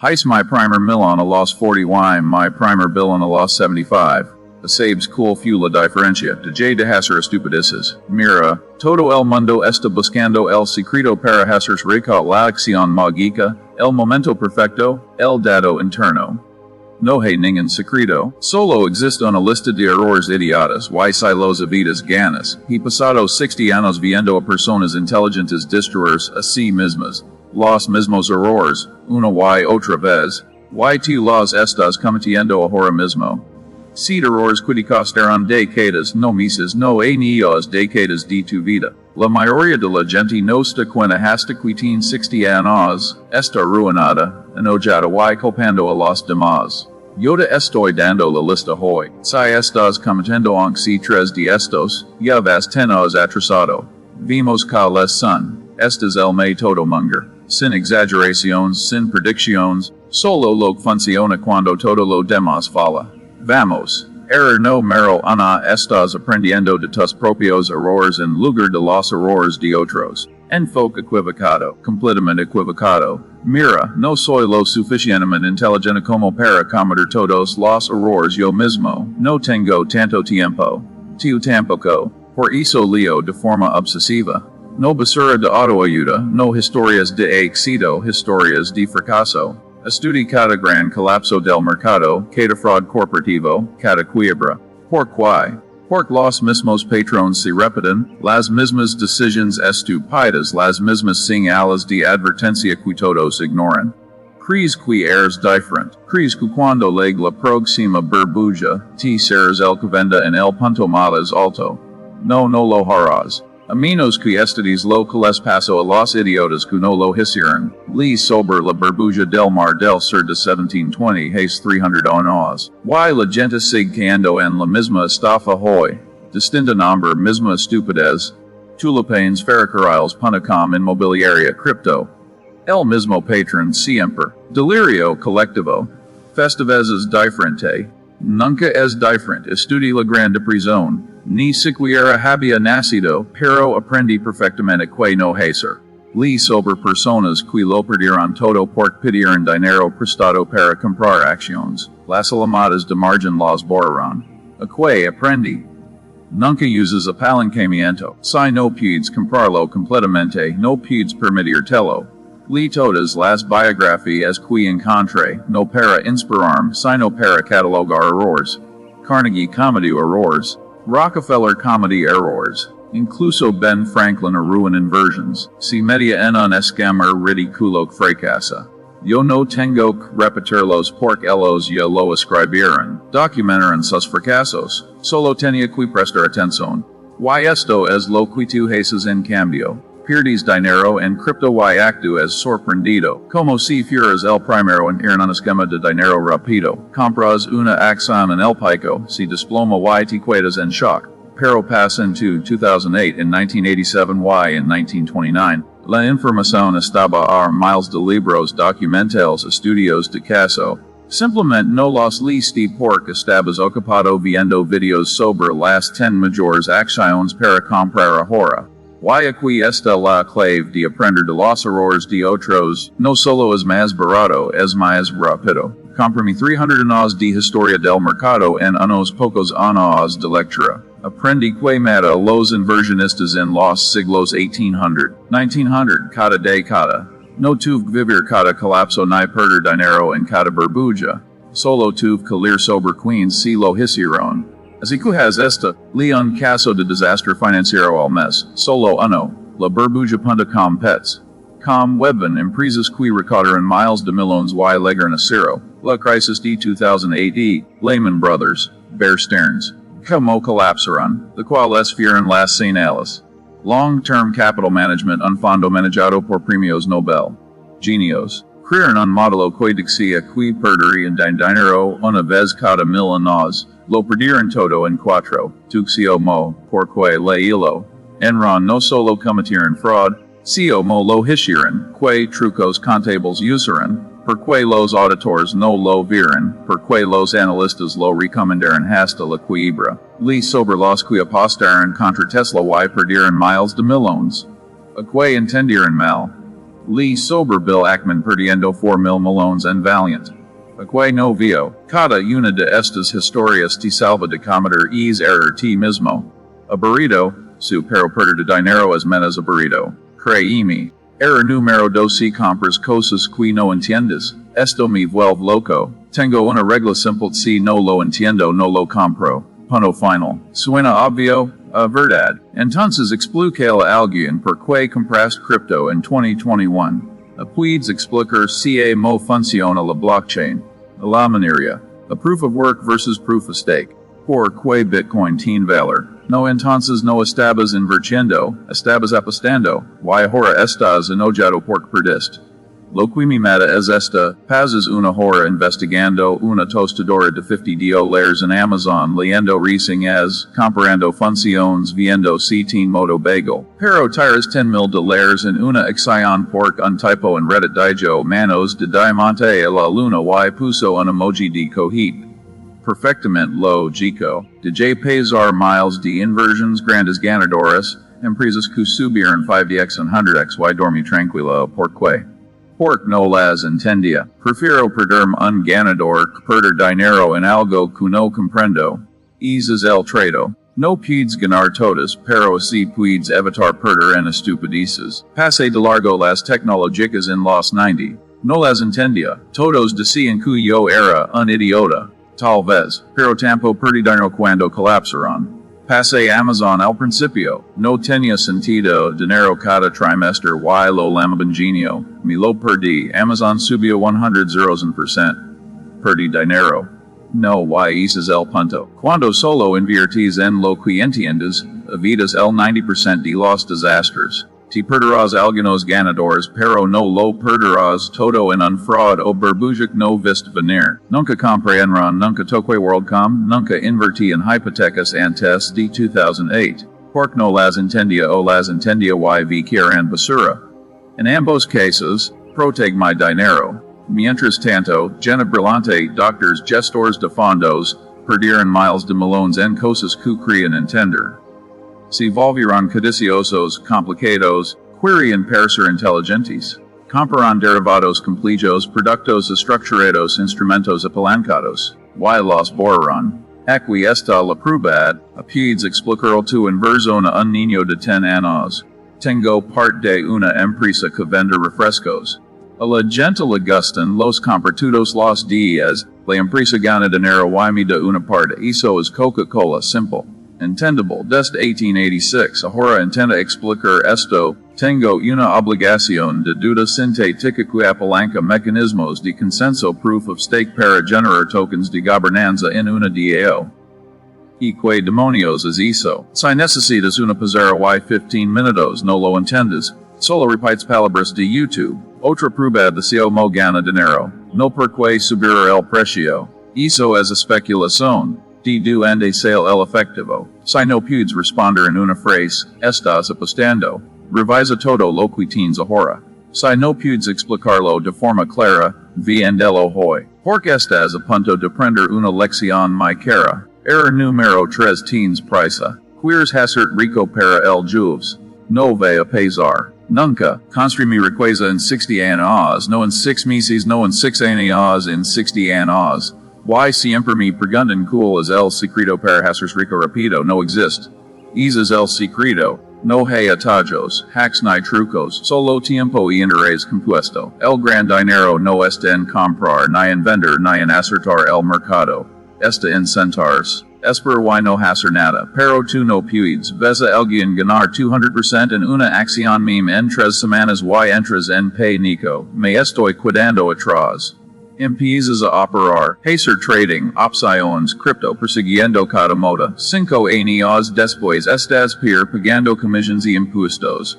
Heist my primer Milan a loss 40 y my primer bill on a loss 75. A sabes cool fula diferencia de J de hacer estupideces. Mira, todo el mundo está buscando el secreto para hacer rica la acción mágica, el momento perfecto, el dato interno. No hay ningún secreto, solo existe una lista de errores idiotas y si los evitas ganas. He pasado 60 años viendo a personas inteligentes destruirse a sí mismas. Los mismos errores, una y otra vez, y tú los estás cometiendo ahora mismo. Si errores que costaron décadas, no meses, no años, décadas de tu vida. La mayoría de la gente no está cuenta hasta que tiene 60 años, está ruinada, enojada y culpando a los demás. Yo te estoy dando la lista hoy. Si estás cometiendo aunque tres de estos, ya vas tenos atrasado. Vimos cuáles son. Este es el método Munger. Sin exageraciones, sin predicciones, solo lo que funciona cuando todo lo demás falla. Vamos. No mero ana estás aprendiendo de tus propios errores en lugar de los errores de otros. Enfoque equivocado, completamente equivocado. Mira, no soy lo suficientemente inteligente como para cometer todos los errores yo mismo. No tengo tanto tiempo. Tú tampoco. Por eso leo de forma obsesiva. No basura de autoayuda, no historias de éxito, historias de fracaso. Estudi cada gran colapso del mercado, cada fraud corporativo, cada quiebra. ¿Por qué? Porque los mismos patrones se repiten, las mismas decisiones estúpidas, las mismas señales de advertencia que todos ignoran. Crees que eres diferente. Crees que cuando llegue la próxima burbuja, te serás el que venda en el punto más alto. No lo harás. A menos que estés lo que les paso a los idiotas que no lo hicieron. Lee sobre la burbuja del mar del sur de 1720 hace 300 años. Y la gente sigue cayendo en la misma estafa hoy. Distinta nombre, misma estupidez. Tulipanes ferrocarriles.com inmobiliaria cripto. El mismo patrón siempre. Delirio colectivo. Festivezes diferente. Nunca es diferente. Estudi la grande prisión. Ni siquiera había nacido, pero aprendí perfectamente que no hacer. Lee sobre personas que lo perdieron todo porque pidieron dinero prestado para comprar acciones. Las alamadas de margen los borraron. A que aprendí. Nunca uses apalancamiento. Si no puedes comprarlo completamente, no puedes permitírtelo. Lee todas las biografías que encontré, no para inspirarme, sino para catalogar errores. Carnegie cometió errores. Rockefeller comedy errors. Incluso Ben Franklin arruin inversions. Si media en un escammer ridículo que fracasa. Yo no tengo que repetirlos porque ellos ya lo escribieron. Documentaron sus fracasos. Solo tenía que prestar atención. Y esto es lo que tú haces en cambio. Pierdes dinero en cripto y actúas sorprendido. Como si fueras el primero en un esquema de dinero rápido. Compras una acción en el pico, se desploma y te quedas en shock. Pero pasa en 2008, en 1987 y en 1929. La información estaba a miles de libros documentales estudios de caso. Simplemente no los leíste porque estabas ocupado viendo videos sobre las 10 mayores acciones para comprar ahora. Y aquí está la clave de aprender de los errores de otros, no solo es más barato, es más rápido. Comprime 300 años de historia del mercado en unos pocos años de lectura. Aprendí que mata los inversionistas en los siglos 1800, 1900, cada década. No tuve que vivir cada colapso ni perder dinero en cada burbuja. Solo tuve que leer sobre queens si lo hicieron. Así que has esta, un caso de desastre financiero al mes, solo uno, la burbuja.com pets. Com webben empresas que recaudieron miles de millones y llegaron a cero, la crisis de 2008 Lehman Brothers, Bear Stearns. Como colapsaron, de cuales fueron las señales. Long-term capital management un fondo manejado por premios Nobel. Genios. Crearon un modelo que decía que perderían dinero una vez cada 1000 años. Lo perdieron todo en 4, tuxio mo, porque le hilo. Enron no solo cometieron fraud, sino lo hicieron, que trucos contables usaron, porque los auditores no lo vieron, porque los analistas lo recomendaron hasta la quiebra. Li sobre los que apostaron contra Tesla y perdieron miles de millones. A que entendieron mal. Lee Sober Bill Ackman perdiendo 4 mil Malones and Valiant. Aque no vio, cada una de estas historias te salva de cometer es error ti mismo. A burrito, su pero perder de dinero es menos a burrito. Créeme. Error número 2 si compras cosas que no entiendes. Esto me vuelve loco. Tengo una regla simple si no lo entiendo no lo compro. Punto final. Suena obvio? Verdad. Entonces explica a alguien por qué compraste cripto en 2021. Puedes explicar cómo funciona la blockchain. La minería. A proof of work versus proof of stake. Por qué Bitcoin tiene valor. No entonces no estabas invirtiendo, estabas apostando. Y ahora estás enojado porque perdiste. Lo que me mata es esta, pasas una hora investigando una tostadora de $50 en Amazon leyendo reseñas, comparando funciones, viendo si tiene modo bagel. Pero tiras $10,000 en una acción porque un typo en Reddit dijo manos de diamante a la luna y puso un emoji de cojit. Perfectamente lógico. De pesar miles de inversions grandes ganadoras, empresas que subieron 5x and 100x y dormí tranquilo porque no las entendía. Prefiero perderme un ganador que perder dinero en algo que no comprendo. Es el trato. No puedes ganar todas, pero si puedes evitar perder en estupideces. Pase de largo las tecnológicas en los 90. No las entendía. Todos decían que yo era un idiota. Tal vez, pero tampoco perdí dinero cuando colapsaron. Pasé Amazon al principio, no tenía sentido dinero cada trimestre y lo lamborghini, me lo perdí, Amazon subió 100%, perdí dinero. No y ese es el punto. Cuando solo inviertes en lo que entiendes, evitas el 90% de los desastres. Te perderás algunos ganadores pero no lo perderás todo en un fraud o burbuja que no viste venir. Nunca compré Enron, nunca toqué WorldCom, nunca invertí en hipotecas antes de 2008. Porque no las entendía o las entendía y vi que eran basura. En ambos casos, protege mi dinero. Mientras tanto, Jenna Brillante, doctors gestores de fondos, perdieron miles de millones en cosas que querían entender. Se volvieron codiciosos, complicados, querían parecer inteligentes. Comparan derivados complejos, productos estructurados, instrumentos apalancados. Y los borraron. Aquí está la prueba. Puedes explicar tu inversión a un niño de 10 años. Tengo parte de una empresa que vende refrescos. A la gente le gustan los compra todos los días. La empresa gana dinero y me da una parte. Eso es Coca-Cola simple. Entendible desde 1886. Ahora intenta explicar esto. Tengo una obligación de duda sintética que apalanca mecanismos de consenso proof of stake para generar tokens de gobernanza en una DAO. ¿Y qué demonios es eso? Si necesitas una pizarra y 15 minutos no lo entiendes, solo repites palabras de YouTube. Otra prueba de cómo gana dinero. No porque subir el precio. Eso es especulación. De duende sale el efectivo. Si no puedes responder en una frase, estás apostando. Revisa todo lo que tienes ahora. Si no puedes explicarlo de forma clara, viéndelo hoy. Porque estás a punto de aprender una lección muy cara. Error número 3 tienes prisa. Quieres hacer rico para el jueves. No ve a pesar. Nunca. Construí mi riqueza en 60 años, no en 6 meses, no en 6 años, en 60 años. Y siempre me preguntan cuál es el secreto para hacer rico rápido no existe. Ese es el secreto. No hay atajos, hacks ni trucos, solo tiempo y interés compuesto. El gran dinero no está en comprar, ni en vender, ni en acertar el mercado. Está en sentarse. Espero y no hacer nada, pero tú no puedes. Ves a alguien ganar 200% en una acción meme en 3 semanas y entras en pánico. Me estoy cuidando atrás. Empiezas a operar, hacer trading, opciones, cripto, persiguiendo cada moda. 5 años después estás pagando comisiones y impuestos.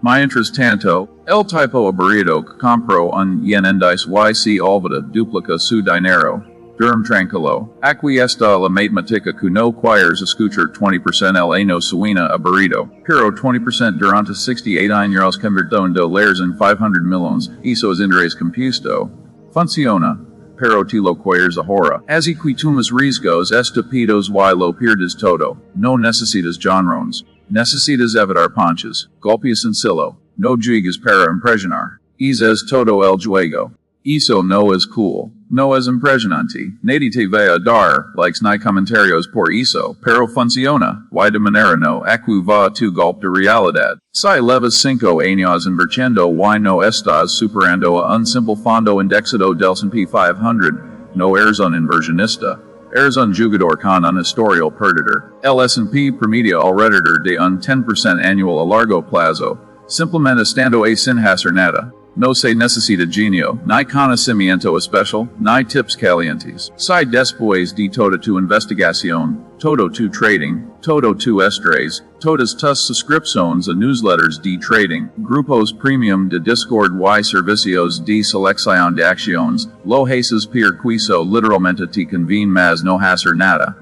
Mientras tanto, el tipo aburrido que compró un yen en dice y se olvida duplica su dinero. Durm tranquilo. Aquí está la matemática que no quieres escuchar 20% el año suena aburrido. Pero 20% durante 68 años convirtió en $500 millones. Eso es interés compuesto. Funciona. Pero te lo quieres ahora. Así que tomas riesgos estúpidos y lo pierdes todo. No necesitas jonrones. Necesitas evitar ponches. Golpes sencillo. No juegas para impresionar. es todo el juego. Eso no es cool. No es impresionante. Nadie te va a dar likes ni comentarios por eso, pero funciona. Y de manera no equiva tu golpe de realidad. Si llevas 5 años invirtiendo y no estás superando a un simple fondo indexado del S&P 500, no eres un inversionista. Eres un jugador con un historial perdedor. El S&P promedio alrededor de un 10% anual a largo plazo. Simplemente estando sin hacer nada. No se necesita genio, ni conocimiento especial, ni tips calientes. Si después de toda tu investigación, todo tu trading, todo tu estrés, todas tus suscripciones a newsletters de trading, grupos premium de Discord y servicios de selección de acciones, lo haces per quiso literalmente te conviene más no hacer nada.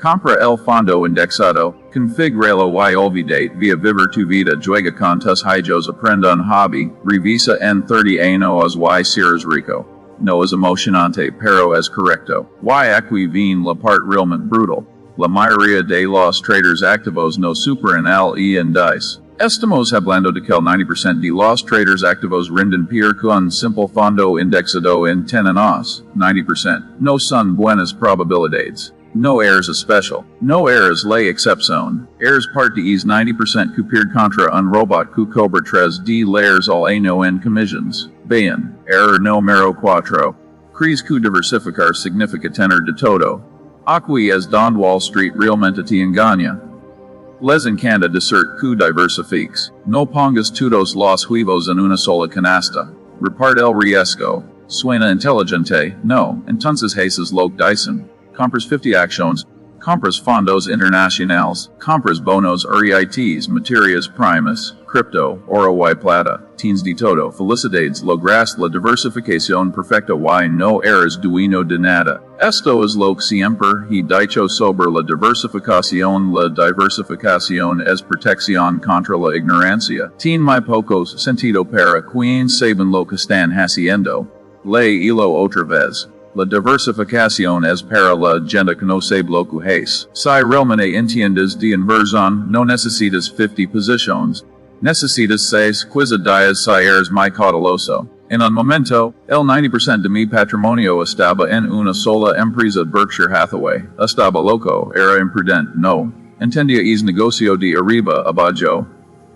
Compra el fondo indexado, configuralo y olvidate via vivir tu vida juega con tus hijos aprenda un hobby, revisa en 30 años y seres rico. No es emocionante pero es correcto. Y aquí viene la part realmente brutal. La mayoría de los traders activos no superan el índice. Estamos hablando de que el 90% de los traders activos rinden peor que un simple fondo indexado en 10 años. 90%. No son buenas probabilidades. No eres especial. No eres la excepción. Eres parte es 90% que pierde contra un robot que cobra 3 de layers al año en commissions. Bien, error número 4. Crees que diversificar significa tener de todo. Aquí es donde Wall Street realmente te engaña. Les encanta decir que diversifiques. No pongas todos los huevos en una sola canasta. Reparte el riesgo. Suena inteligente, no, entonces haces lo que dicen. Compras 50 acciones, compras fondos internacionales, compras bonos REITs, materias primas, cripto, oro y plata, tienes de todo, felicidades, logras la diversificación perfecta y no eres dueño de nada. Esto es lo que siempre he dicho sobre la diversificación es protección contra la ignorancia. Tiene muy pocos sentido para quien saben lo que están haciendo. Léelo otra vez. La diversificación es para la gente que no sabe lo que hace. Si realmente entiendes de inversión, no necesitas 50 posiciones. Necesitas 6 días si eres muy cauteloso. En un momento, el 90% de mi patrimonio estaba en una sola empresa Berkshire Hathaway. Estaba loco, era imprudente, no. Entendía es negocio de arriba abajo.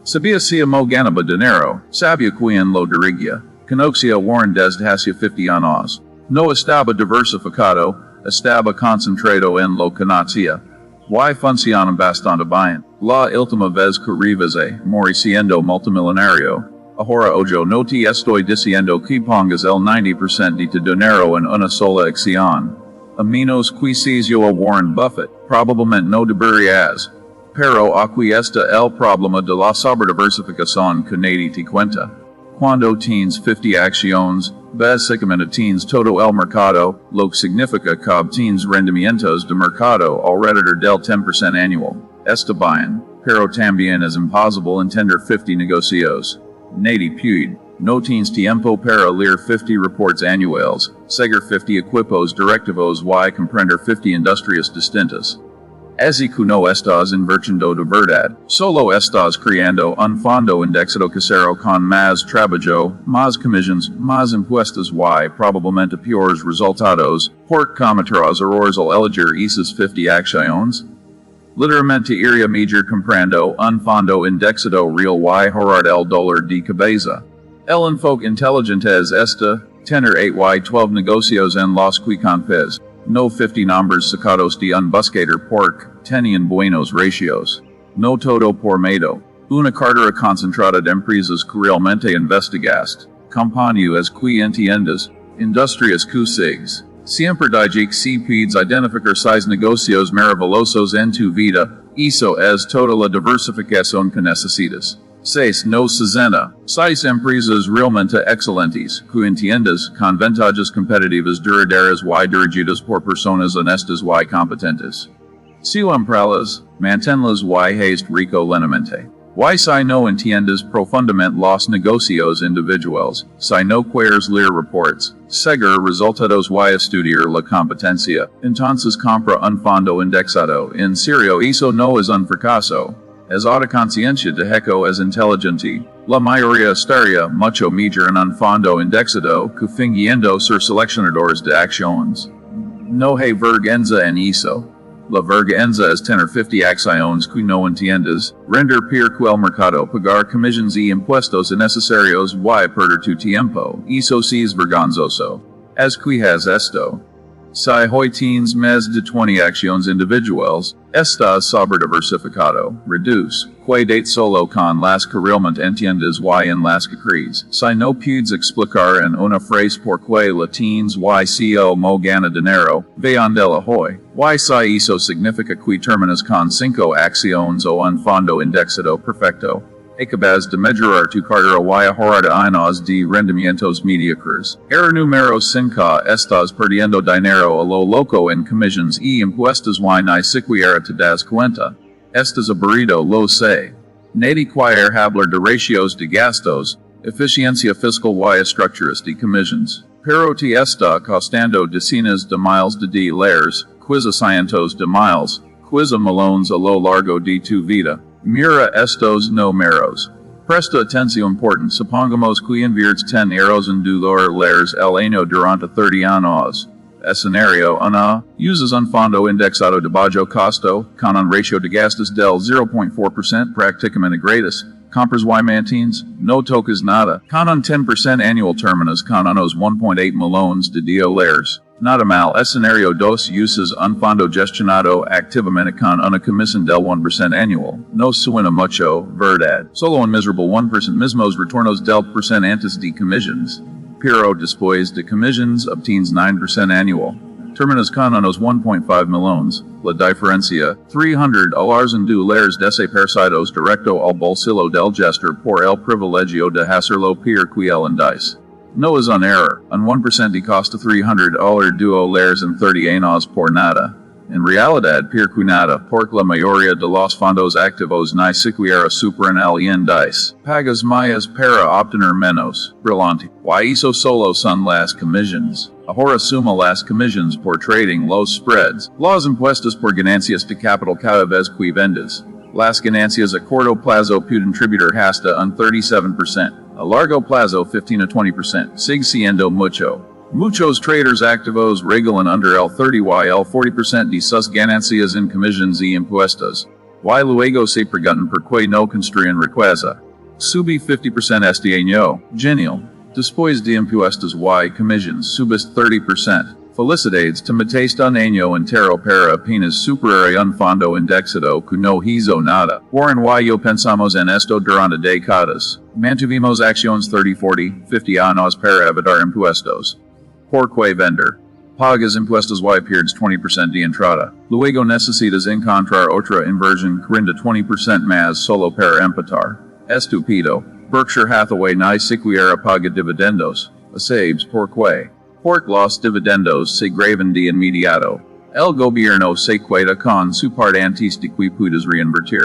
Sabía si mo ganaba dinero, sabía quien lo dirigía. Conocía Warren desde hace 50 años. No estaba diversificado, estaba concentrado en lo que conocía. Y funciona bastante bien. La última vez que revisé, morí siendo multimillonario. Ahora yo no te estoy diciendo que pongas el 90% de tu dinero en una sola acción. A menos que seas yo a Warren Buffett, probablemente no deberías. Pero aquí está el problema de la sobrediversificación que nadie te cuenta. Cuando tienes 50 acciones, básicamente tienes todo el mercado, lo que significa que obtienes rendimientos de mercado alrededor del 10% anual. Está bien, pero también es imposible entender 50 negocios. Nadie puede. No tienes tiempo para leer 50 reports anuales, seguir 50 equipos directivos y comprender 50 industrias distintas. Así que no estás invirtiendo de verdad, solo estás creando un fondo indexado casero con más trabajo, más commissions, más impuestos y probablemente peores resultados, por cometerás errores al elegir esas 50 acciones. Literalmente iría mejor comprando un fondo indexado real y ahorrar el dólar de cabeza. El enfoque inteligente es tener 8 y 12 negocios en los que confías. No 50 nombres sacados de un buscador porque tenían buenos ratios. No todo por miedo. Una cartera concentrada de empresas que realmente investigaste. Compañías que entiendes. Industrias que sigues. Siempre dije que si puedes identificar 6 negocios maravillosos en tu vida, eso es toda la diversificación que necesitas. 6 no 60. 6 empresas realmente excelentes, que entiendes, con ventajas competitivas duraderas y dirigidas por personas honestas y competentes. Si emprales, manténlas y hazte rico lentamente. Y si no entiendes profundamente los negocios individuales, si no quieres leer reports, seguir resultados y estudiar la competencia, entonces compra un fondo indexado. En serio, eso no es un fracaso. Es autoconciencia de heco es inteligente. La mayoría estaría mucho mejor en un fondo indexado que fingiendo ser seleccionadores de acciones. No hay vergüenza en eso. La vergüenza es tener 50 acciones que no entiendes, render peor que el mercado, pagar comisiones y impuestos innecesarios y perder tu tiempo. Eso sí es vergonzoso. Es que has esto. Si hoy tienes más de 20 acciones individuales, estás sobrediversificado. Reduce. Cuidate solo con las que realmente entiendes y en las que crees. Si no puedes explicar en una frase por qué la tienes y si mo gana dinero, veandela hoy. Y si eso significa que terminas con 5 acciones o un fondo indexado perfecto. Acabas de mejorar tu cartera y ahorrarte años de rendimientos mediocres. Error número 5. Estás perdiendo dinero a lo loco en comisiones y impuestos y ni siquiera te das cuenta. Estás aburrido, lo sé. Nadie quiere hablar de ratios de gastos, eficiencia fiscal y estructuras de comisiones. Pero te está costando decenas de miles de dólares, quizá cientos de miles, quizá millones a lo largo de tu vida. Mira estos números. Presta atención important, supongamos que inviertes 10 euros en $, el año durante 30 años. Escenario 1. Usas un fondo indexado de bajo costo, con un ratio de gastos del 0.4% prácticamente gratis. Compras y mantienes, no tocas nada. Con un 10% anual terminas con unos 1.8 millones de $. Nada mal. Escenario 2. Usas un fondo gestionado activamente con una comisión del 1% anual. No suena mucho, verdad. Solo un miserable 1% mismos retornos del % antes de comisiones. Pero después de comisiones obtienes 9% anual. Terminas con unos 1.5 millones. La diferencia, $300 en $, desaparecidos directo al bolsillo del gestor por el privilegio de hacerlo peor que el índice. No es un error, un 1% de costa $300 en 30 años por nada. En realidad peor que nada, porque la mayoría de los fondos activos ni siquiera superan el índice. Pagas más para obtener menos. Brillante. Y eso solo son las comisiones. Ahora suma las comisiones por trading los spreads. Los impuestos por ganancias de capital cada vez que vendes. Las ganancias a corto plazo pueden tributar hasta un 37%. A largo plazo 15 a 20%. Sigue siendo mucho. Muchos traders activos regalan under el 30 y el 40% de sus ganancias en comisiones y impuestos. Y luego se preguntan por qué no construyen riqueza. Subí 50% este año. Genial. Después de impuestos y comisiones subes 30%. Felicidades, te mataste un año entero para apenas superar un fondo indexado que no hizo nada. Warren y yo pensamos en esto durante décadas. Mantuvimos acciones 30, 40, 50 años para evitar impuestos. ¿Por qué vender? Pagas impuestos y pierdes 20% de entrada. Luego necesitas encontrar otra inversión que rinda 20% más solo para empatar. Estúpido. Berkshire Hathaway ni siquiera paga dividendos. ¿Sabes por qué? Porque los dividendos se graban de inmediato. El gobierno se queda con su parte antes de que puedas reinvertir.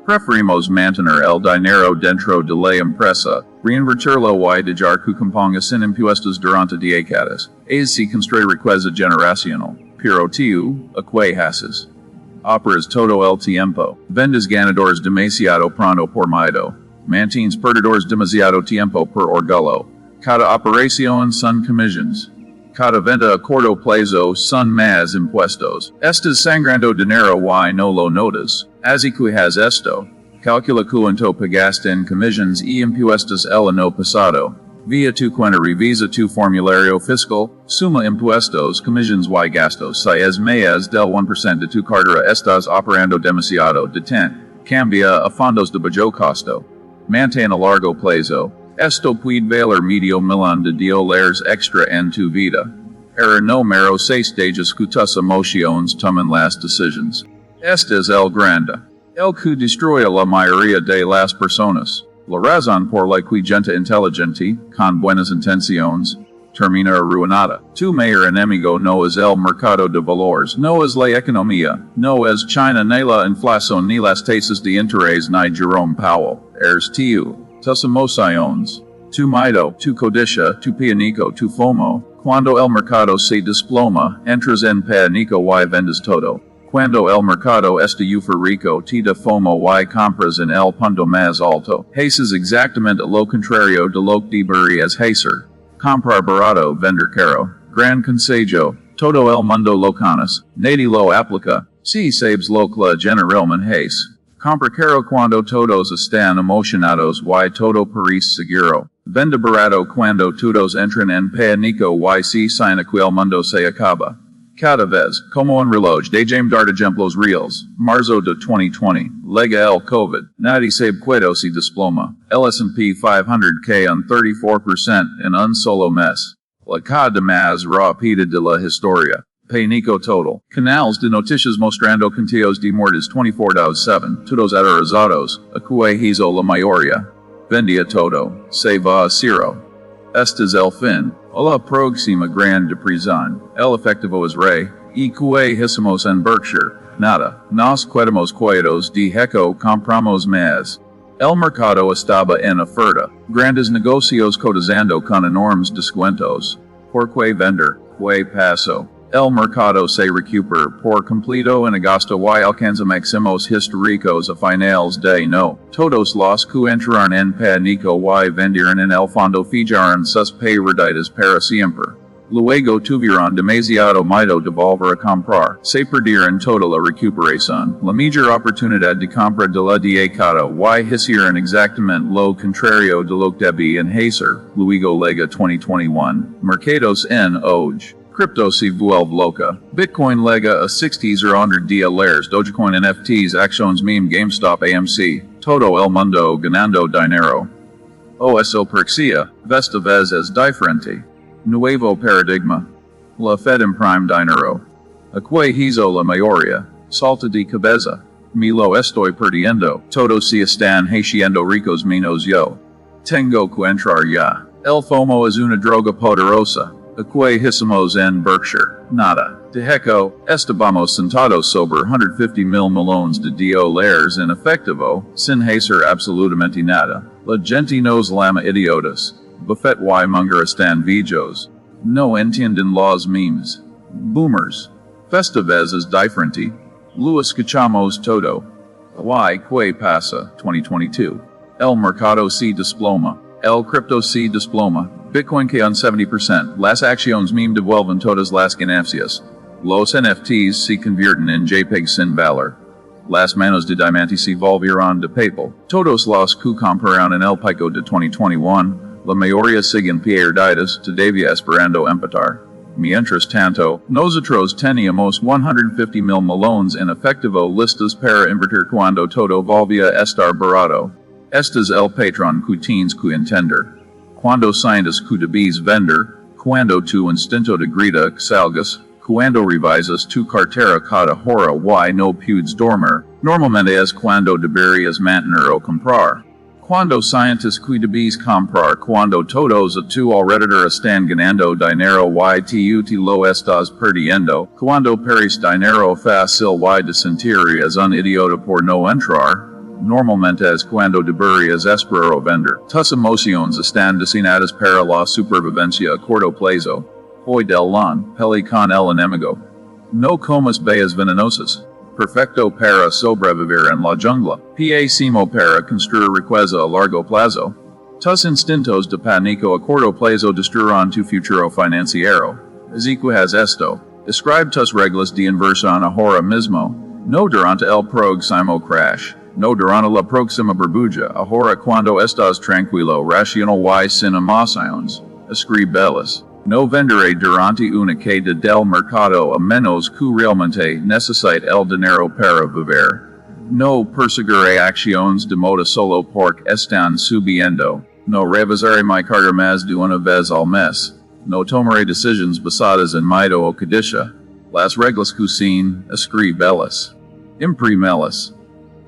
Preferimos mantener el dinero dentro de la empresa, reinvertirlo y dejar que componga sin impuestos durante décadas. Así construye riqueza generacional. Pero tú, ¿a qué haces? Operas todo el tiempo. Vendes ganadores demasiado pronto por miedo. Mantienes perdedores demasiado tiempo por orgullo. Cada operación son comisiones. Cada venta a corto plazo son más impuestos. Estás sangrando dinero y no lo notas. Así que has esto. Calcula cuánto pagaste en comisiones y impuestos el año pasado. Via tu cuenta revisa tu formulario fiscal, suma impuestos, comisiones y gastos. Si es más del 1% de tu cartera estás operando demasiado. Detén. Cambia a fondos de bajo costo. Mantén a largo plazo. Esto puede valer medio millón de $, extra en tu vida. Error número 6. Dejas que tus emociones tomen las decisiones. Este es el grande. El que destruye la mayoría de las personas. La razón por la que gente inteligente, con buenas intenciones, termina arruinada. Tu mayor enemigo no es el mercado de valores, no es la economía, no es China ni la inflación ni las tasas de interés ni Jerome Powell. Eres tú. Tus emociones. Tu miedo, tu codicia, tu pánico, tu FOMO. Cuando el mercado se desploma, entras en pánico y vendes todo. Cuando el mercado está eufórico te da fomo y compras en el punto más alto. Haces exactamente lo contrario de lo que deberías hacer. Comprar barato, vender caro. Gran consejo. Todo el mundo lo conoce. Nadie lo aplica. Si sabes lo que generalmente hace. Compra caro cuando todos están emocionados y todo parece seguro. Vende barato cuando todos entran en pánico y se signa que el mundo se acaba. Cada vez, como un reloj de dar ejemplos reales. Marzo de 2020, lega el COVID. Nadie sabe cuándo se desploma. El S&P 500 cae un 34% en un solo mes. La caída más rápida de la historia. Pánico total. Canales de noticias mostrando contios de muertes 24/7, todos aterrorizados, a que hizo la mayoría. Vendía todo, se va a cero. Este es el fin. O la próxima gran depresión. El efectivo es rey, y que hicimos en Berkshire. Nada. Nos quedamos quietos de heco compramos más. El mercado estaba en oferta. Grandes negocios cotizando con enormes descuentos. ¿Por qué vender? ¿Qué pasó? El mercado se recupera por completo en agosto y alcanza máximos históricos a finales de no. Todos los que entraron en pánico y vendieron en el fondo fijaron sus pérdidas para siempre. Luego tuvieron demasiado miedo de volver a comprar. Se perdieron toda la recuperación. La mayor oportunidad de compra de la década y hicieron exactamente lo contrario de lo que debían hacer. Luego lega 2021. Mercados en hoy. Crypto se vuelve loca. Bitcoin lega a 60 $100 Dogecoin NFTs actions meme GameStop AMC. Todo el mundo ganando dinero. O eso persigue. Esta vez es diferente. Nuevo paradigma. La Fed imprime dinero. A que hizo la mayoría. Salta de cabeza. Me lo estoy perdiendo. Todos se están haciendo ricos menos yo. Tengo que entrar ya. El FOMO es una droga poderosa. A que hicimos en Berkshire. Nada. De heco, estábamos sentados sobre 150,000 millones de $, en efectivo, sin hacer absolutamente nada. La gente nos llama idiotas. Buffett y Munger están viejos. No entienden los memes. Boomers. Esta vez es diferente. Lo escuchamos todo. Y ¿qué pasa? 2022. El mercado se desploma. El cripto se desploma. Bitcoin cae un 70%. Las acciones meme devuelven todas las ganancias. Los NFTs se convierten en JPEG sin valor. Las manos de diamante se volvieron de papel. Todos los que compraron en el pico de 2021, la mayoría siguen perdidas, todavía esperando empatar. Mientras tanto, nosotros teníamos 150,000 millones en efectivo listos para invertir cuando todo volvía a estar barato. Este es el patrón que tienes que entender. Cuando sientes que debes vender, cuando tu instinto de grita que salgas, cuando revisas tu cartera cada hora y no puedes dormir, normalmente es cuando deberías mantener o comprar. Cuando sientes que debes comprar cuando todos a tu alrededor están ganando dinero y te lo estás perdiendo, cuando pares dinero fácil y de sentir es un idiota por no entrar, normalmente es cuando deberías esperar o vender. Tus emociones están diseñadas para la supervivencia a corto plazo. Hoy del lan, peli con el enemigo. No comas bayas venenosas. Perfecto para sobrevivir en la jungla. Pacimo para construir riqueza a largo plazo. Tus instintos de pánico a corto plazo destruirán tu futuro financiero. Así que haz esto. Escribe tus reglas de inversión ahora mismo. No durante el próximo crash. No durante la próxima burbuja, ahora cuando estás tranquilo, racional y sin emociones. Escribelas. No venderé durante una caída del mercado a menos que realmente necesite el dinero para vivir. No perseguiré acciones de moda solo porque están subiendo. No revisaré mi carga más de una vez al mes. No tomaré decisiones basadas en miedo o codicia. Las reglas que sin, escribelas. Imprimelas.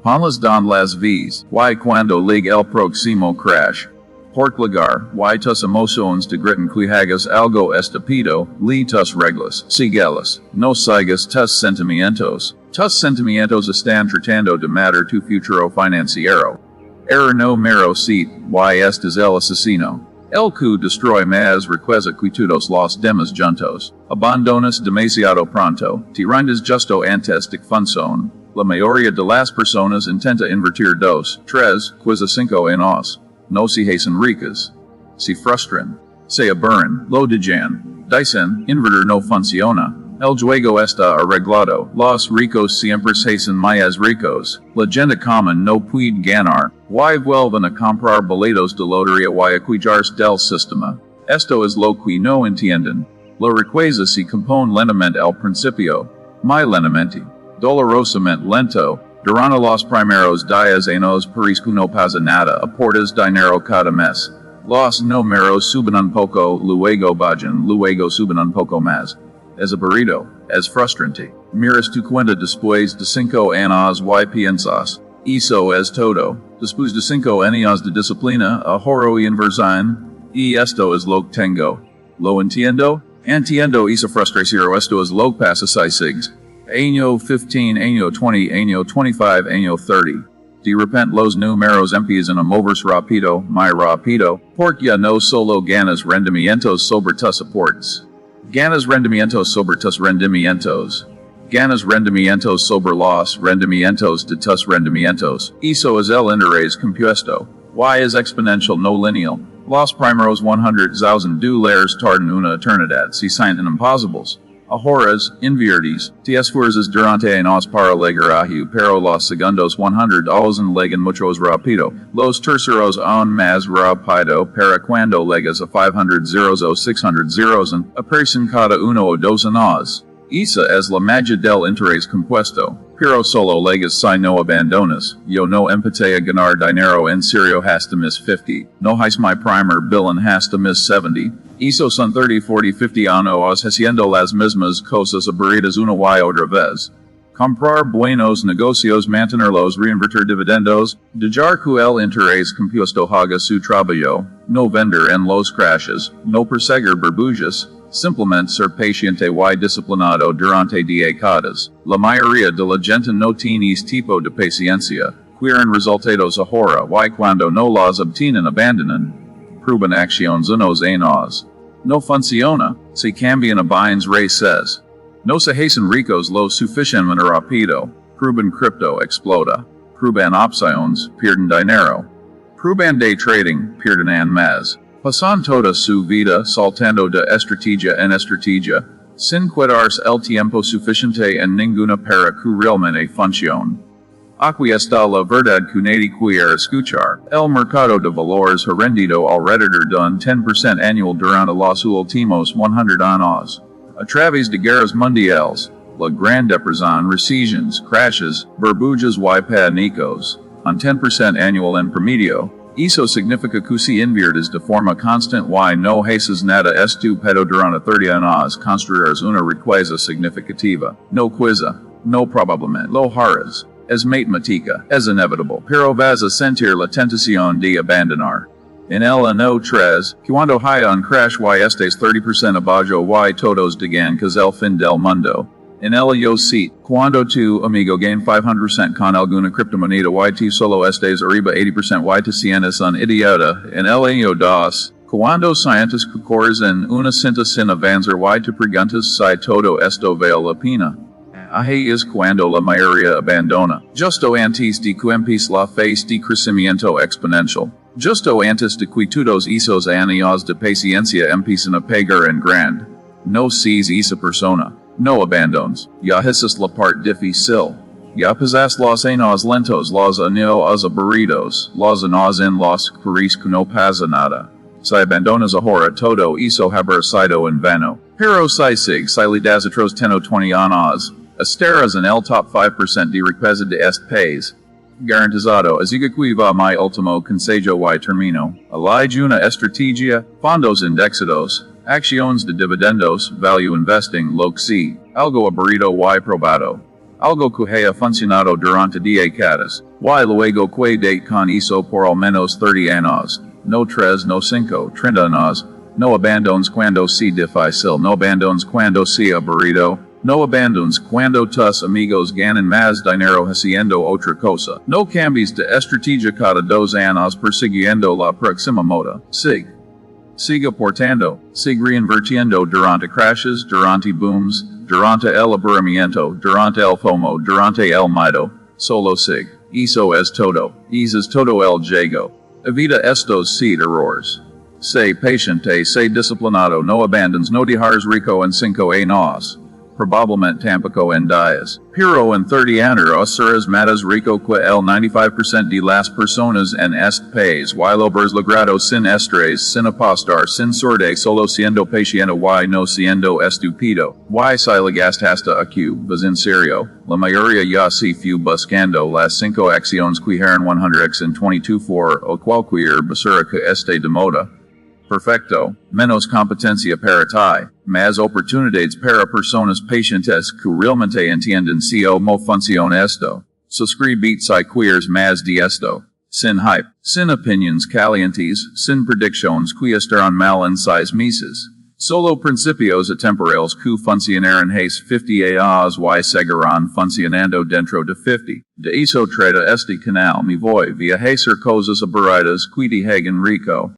Ponlas don las vis, y cuando ligue el próximo crash. Por lugar, y tus emociones de gritan que hagas algo estúpido, lee tus reglas, síguelas, no sigas tus sentimientos. Tus sentimientos están tratando de matar tu futuro financiero. Error no mero seat, y este es el asesino. El que destroy más riqueza quitudos los demás juntos. Abandonas demasiado pronto. Te rindes justo antes de que funcione. La mayoría de las personas intenta invertir dos, tres, quizá cinco años. No se hacen ricas. Se frustran. Se aburren. Lo dejan. Dicen, invertir no funciona. El juego está arreglado. Los ricos siempre se hacen más ricos. La gente común no puede ganar. Y vuelven a comprar boletos de lotería y a cuidarse del sistema. Esto es lo que no entienden. La riqueza se compone lentamente al principio. Muy lentamente. Dolorosamente lento. Durante los primeros 10 años parece no pasa nada. Aportas dinero cada mes. Los números suben un poco, luego bajan, luego suben un poco más. Es aburrido, es frustrante. Miras tu cuenta después de 5 años y piensas, eso es todo. Después de 5 años de disciplina, ahorro y inversión, y esto es lo que tengo. ¿Lo entiendo? Entiendo esa frustración, esto es lo que pasa si sigues. Año 15, año 20, año 25, año 30. De repente los números empiezan a moverse rápido, muy rápido, porque ya no solo ganas rendimientos sobre tus aportes. Ganas rendimientos sobre tus rendimientos. Ganas rendimientos sobre los rendimientos de tus rendimientos. Eso es el interés compuesto. Y es exponencial no lineal. Los primeros $100,000 tardan una eternidad si sienten imposibles. Ahorras, inviertes, te esfuerzas durante años para llegar ahí, pero los segundos $100 llegan muchos rápido. Los terceros aún más rápido para cuando llegas a 500 o 600 aparecen cada uno o dos años. Esa es la magia del interés compuesto. Pero solo llegas si no abandonas. Yo no empecé a ganar dinero en serio hasta mis 50. No hice mi primer bill hasta mis 70. Eso son 30, 40, 50 años haciendo las mismas cosas aburridas una y otra vez. Comprar buenos negocios, mantenerlos, reinvertir dividendos, dejar que el interés compuesto haga su trabajo, no vender en los crashes, no perseguir burbujas, simplemente ser paciente y disciplinado durante décadas. La mayoría de la gente no tiene este tipo de paciencia, quieren resultados ahora y cuando no los obtienen abandonan. Prueben acciones unos años. No funciona, se cambian a bienes raíces. No se hacen ricos lo suficientemente rápido. Prueben cripto explota. Prueben opciones, pierden dinero. Prueben day trading, pierden más. Pasan toda su vida saltando de estrategia en estrategia, sin cuidarse el tiempo suficiente en ninguna para que realmente funcione. Aquí está la verdad que nadie quiere escuchar. El mercado de valores ha rendido alrededor de un 10% anual durante los últimos 100 años. A través de guerras mundiales, la Gran Depresión, recesiones, crashes, burbujas y pánicos, un 10% anual en promedio. Eso significa que si inviertes de forma constante y no haces nada estúpido durante 30 años construirás una riqueza significativa. No quizá, no probablemente lo harás. Es matemática, es inevitable, pero vas a sentir la tentación de abandonar. En el año 3, cuando haya un crash y estés 30% abajo y todos digan que es el fin del mundo. En el año 7, cuando tu amigo gana 500% con alguna criptomoneda y tú solo estés arriba 80% y te sientes un idiota. En el año 2, cuando sientes que corres en una cinta sin avanzar y te preguntas si todo esto vale la pena. Ahí es cuando la mayoría abandona. Justo antes de que empiece la fase de crecimiento exponencial. Justo antes de que todos esos años de paciencia empiecen a pegar en grande. No seas esa persona. No abandones. Ya haces la parte difícil. Ya pasas los años lentos, los años aburridos, los años en los que parece que no pasa nada. Si abandonas ahora todo eso habrá sido en vano. Pero si sigues le das otros 10 o 20 años. Estarás en el top 5% de riqueza de este país. Garantizado, así que va mi último consejo y termino. Elige una estrategia, fondos indexados, acciones de dividendos, value investing, lo que sea, algo aburrido y probado. Algo que haya funcionado durante décadas, y luego que date con eso por al menos 30 años. No 3, no 5, 30 años. No abandones cuando sea difícil, no abandones cuando sea aburrido. No abandones cuando tus amigos ganan más dinero haciendo otra cosa. No cambies de estrategia cada 2 años persiguiendo la próxima moda. Sig. siga portando, sig reinvirtiendo durante crashes, durante booms, durante el aburrimiento, durante el FOMO, durante el miedo, solo sig, eso es todo, es todo el juego. Evita estos 7 errores. Sé paciente, sé disciplinado, no abandones, no dejares rico en 5 años. Probablemente tampoco en 10. Pero en 30 años serás más rico que el 95% de las personas en este país y lo habers logrado sin estrés, sin apostar, sin suerte, solo siendo paciente y no siendo estúpido. Y si la gastaste aquí, vas en serio, la mayoría ya se fue buscando las 5 acciones que eran 100x en 22 for o cualquier basura que esté de moda. Perfecto, menos competencia para ti, más oportunidades para personas pacientes que realmente entienden cómo funciona esto. Suscribite si quieres más de esto. Sin hype, sin opinions calientes, sin predicciones que estarán mal en 6 meses. Solo principios atemporales que funcionaron hace 50 años y seguirán funcionando dentro de 50. De eso trata este canal, me voy a hacer cosas aburridas que te hagan rico.